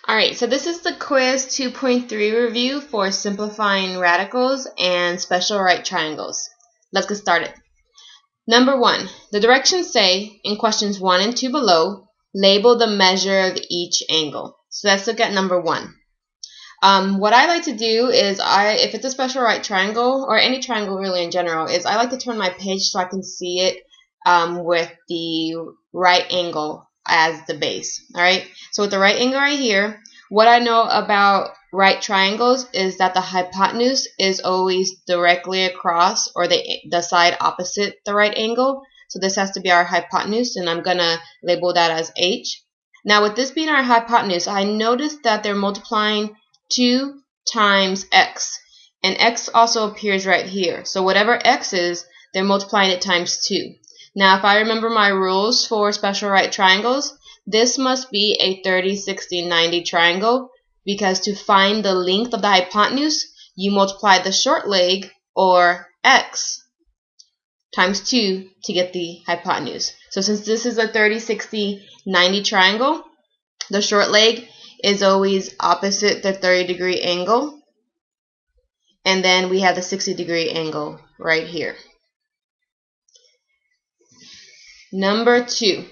Alright, so this is the quiz 2.3 review for simplifying radicals and special right triangles. Let's get started. Number 1. The directions say, in questions 1 and 2 below, label the measure of each angle. So let's look at number 1. What I like to do is, if it's a special right triangle, or any triangle really in general, is I like to turn my page so I can see it with the right angle as the base. Alright, so with the right angle right here, what I know about right triangles is that the hypotenuse is always directly across, or the side opposite the right angle. So this has to be our hypotenuse, and I'm going to label that as H. Now with this being our hypotenuse, I noticed that they're multiplying 2 times x, and x also appears right here. So whatever x is, they're multiplying it times 2. Now if I remember my rules for special right triangles, this must be a 30, 60, 90 triangle, because to find the length of the hypotenuse, you multiply the short leg, or x, times 2 to get the hypotenuse. So since this is a 30, 60, 90 triangle, the short leg is always opposite the 30-degree angle, and then we have the 60-degree angle right here. Number 2,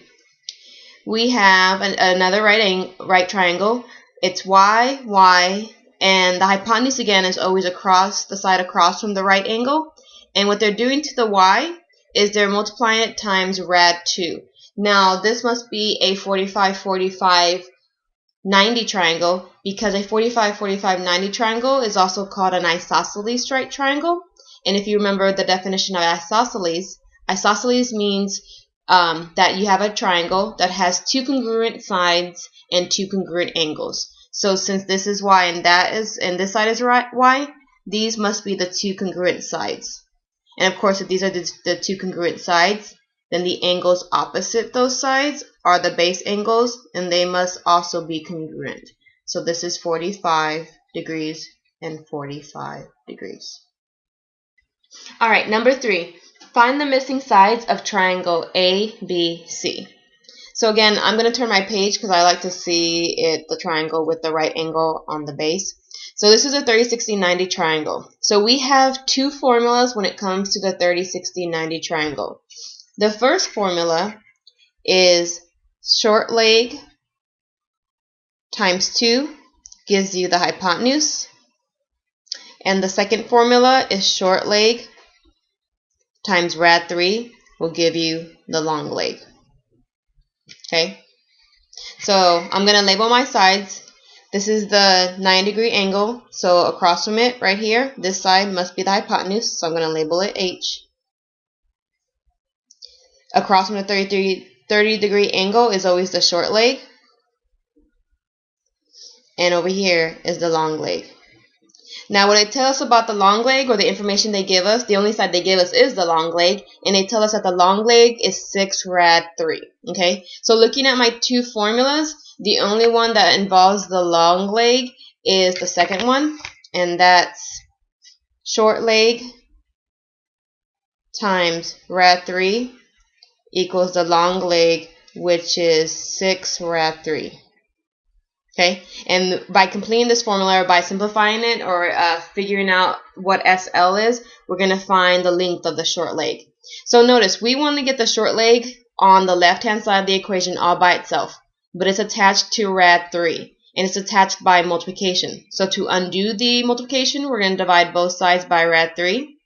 we have another right triangle. It's y, y, and the hypotenuse again is always across the side across from the right angle, and what they're doing to the y is they're multiplying it times rad 2. Now this must be a 45, 45, 90 triangle, because a 45, 45, 90 triangle is also called an isosceles right triangle. And if you remember the definition of isosceles, isosceles means that you have a triangle that has 2 congruent sides and 2 congruent angles. So since this is y and this side is y, these must be the 2 congruent sides. And of course, if these are the 2 congruent sides, then the angles opposite those sides are the base angles, and they must also be congruent. So this is 45 degrees and 45 degrees. Alright, number 3. Find the missing sides of triangle ABC. So again, I'm going to turn my page because I like to see the triangle with the right angle on the base. So this is a 30, 60, 90 triangle. So we have 2 formulas when it comes to the 30, 60, 90 triangle. The first formula is short leg times 2 gives you the hypotenuse. And the second formula is short leg times rad 3 will give you the long leg. Okay, so I'm going to label my sides. This is the 90-degree angle, so across from it right here, this side must be the hypotenuse, so I'm going to label it H. Across from the 30-degree angle is always the short leg, and over here is the long leg. Now what they tell us about the long leg, or the information they give us, the only side they give us is the long leg, and they tell us that the long leg is 6 rad 3. Okay, so looking at my 2 formulas, the only one that involves the long leg is the second one, and that's short leg times rad 3 equals the long leg, which is 6 rad 3. Okay, and by completing this formula, or by simplifying it, or figuring out what SL is, we're going to find the length of the short leg. So notice, we want to get the short leg on the left-hand side of the equation all by itself, but it's attached to rad 3, and it's attached by multiplication. So to undo the multiplication, we're going to divide both sides by rad 3.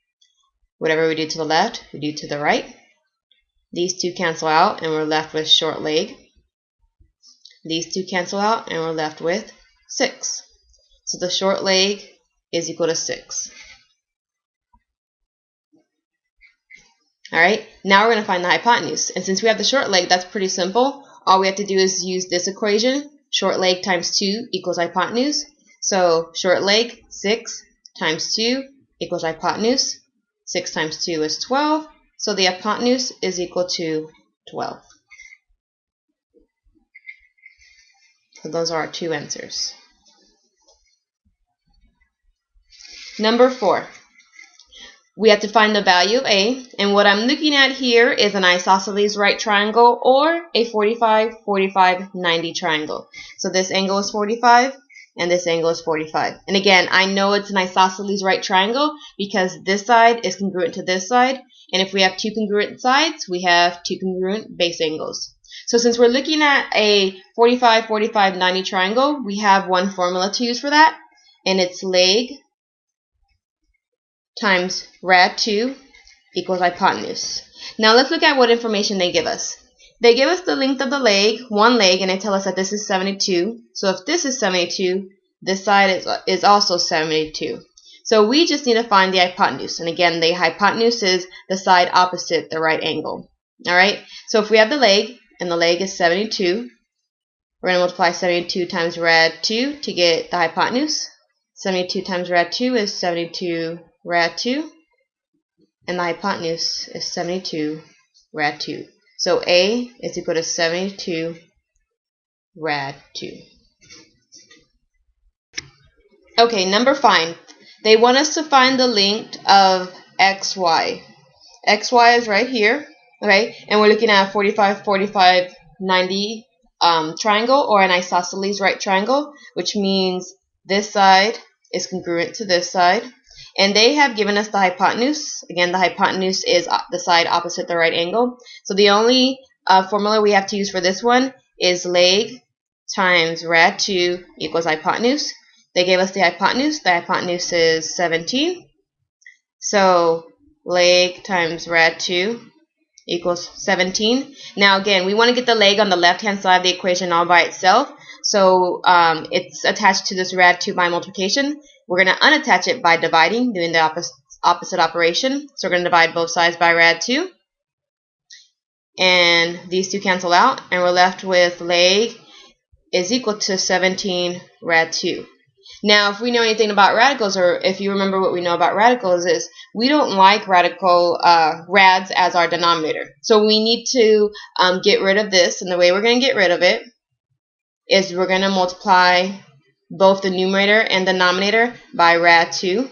Whatever we do to the left, we do to the right. These 2 cancel out, and we're left with short leg. These 2 cancel out, and we're left with 6. So the short leg is equal to 6. Alright, now we're going to find the hypotenuse. And since we have the short leg, that's pretty simple. All we have to do is use this equation. Short leg times 2 equals hypotenuse. So short leg, 6 times 2 equals hypotenuse. 6 times 2 is 12. So the hypotenuse is equal to 12. So those are our 2 answers. Number 4. we have to find the value of A, and what I'm looking at here is an isosceles right triangle or a 45, 45, 90 triangle. So this angle is 45 and this angle is 45. And again, I know it's an isosceles right triangle because this side is congruent to this side, and if we have two congruent sides, we have two congruent base angles. So since we're looking at a 45, 45, 90 triangle, we have one formula to use for that, and it's leg times rad 2 equals hypotenuse. Now let's look at what information they give us. They give us the length of the leg, one leg, and they tell us that this is 72. So if this is 72, this side is also 72. So we just need to find the hypotenuse. And again, the hypotenuse is the side opposite the right angle. Alright, so if we have the leg, and the leg is 72, we're going to multiply 72 times rad 2 to get the hypotenuse. 72 times rad 2 is 72 rad 2, and the hypotenuse is 72 rad 2. So A is equal to 72 rad 2. Okay, number 5. They want us to find the length of XY. XY is right here, okay, and we're looking at a 45, 45, 90 triangle or an isosceles right triangle, which means this side is congruent to this side. And they have given us the hypotenuse. Again, the hypotenuse is the side opposite the right angle. So the only formula we have to use for this one is leg times rad 2 equals hypotenuse. They gave us the hypotenuse. The hypotenuse is 17. So leg times rad 2 equals 17. Now again, we want to get the leg on the left-hand side of the equation all by itself. So it's attached to this rad 2 by multiplication. We're going to unattach it by dividing, doing the opposite operation. So we're going to divide both sides by rad 2. And these two cancel out, and we're left with leg is equal to 17 rad 2. Now, if we know anything about radicals, or if you remember what we know about radicals, is we don't like radical rads as our denominator. So we need to get rid of this, and the way we're going to get rid of it is we're going to multiply both the numerator and denominator by rad 2.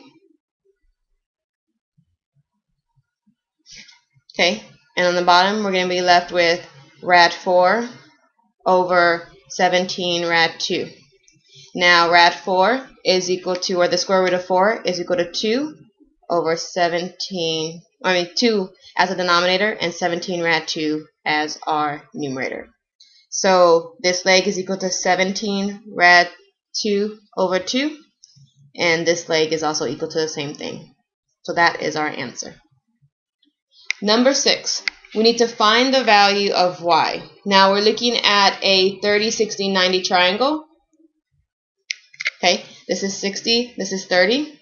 Okay, and on the bottom we're going to be left with rad 4 over 17 rad 2. Now rad 4 is equal to, or the square root of 4 is equal to 2 over 2 as a denominator and 17 rad 2 as our numerator. So this leg is equal to 17 rad 2 over 2, and this leg is also equal to the same thing. So that is our answer. Number 6, we need to find the value of y. Now we're looking at a 30, 60, 90 triangle. Okay, this is 60, this is 30.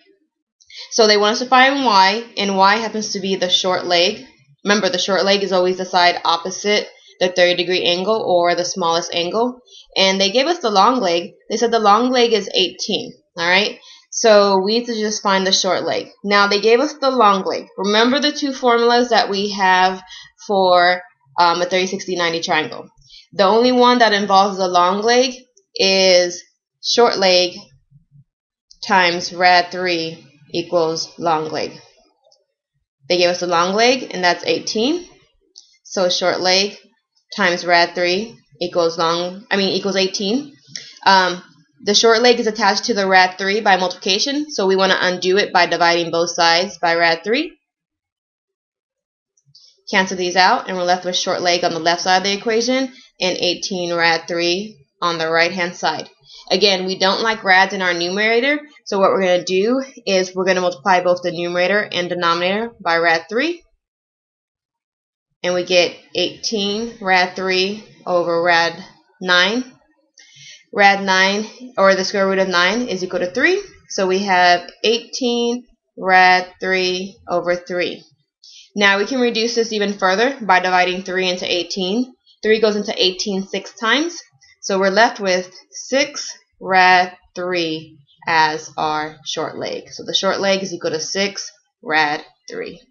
So they want us to find y, and y happens to be the short leg. Remember, the short leg is always the side opposite the 30-degree angle or the smallest angle. And they gave us the long leg. They said the long leg is 18. Alright, so we need to just find the short leg. Now they gave us the long leg. Remember the two formulas that we have for a 30, 60, 90 triangle. The only one that involves the long leg is short leg times rad 3 equals long leg. They gave us the long leg, and that's 18. So short leg times rad 3 equals equals 18. The short leg is attached to the rad 3 by multiplication, so we want to undo it by dividing both sides by rad 3. Cancel these out, and we're left with short leg on the left side of the equation and 18 rad 3 on the right hand side. Again, we don't like rads in our numerator, so what we're going to do is we're going to multiply both the numerator and denominator by rad 3, and we get 18 rad 3 over rad 9. Rad 9, or the square root of 9, is equal to 3, so we have 18 rad 3 over 3. Now we can reduce this even further by dividing 3 into 18. 3 goes into 18 6 times, so we're left with 6 rad 3 as our short leg. So the short leg is equal to 6 rad 3.